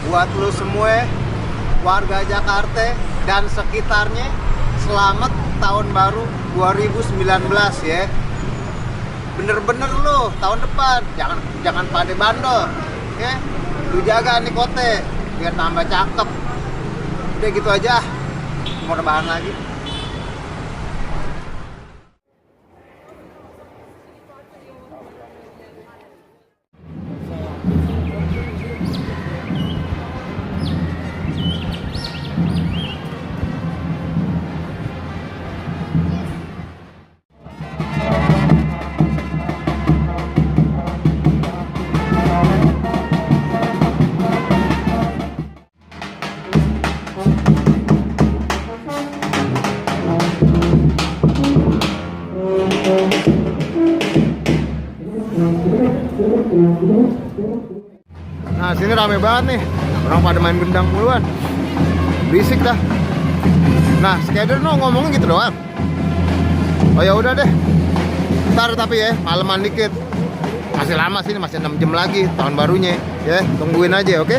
buat lu semua warga Jakarta dan sekitarnya, selamat tahun baru 2019 ya. Bener-bener lu tahun depan jangan pada bandel ya. Lu jaga nih kote biar tambah cakep. Udah gitu aja, mau rebahan lagi. Nah, sini rame banget nih. Orang pada main gendang muluan. Berisik dah. Nah, skater no ngomongnya gitu doang. Oh ya udah deh. Ntar tapi ya, maleman dikit. Masih lama sih, masih 6 jam lagi tahun barunya. Ya, tungguin aja, oke?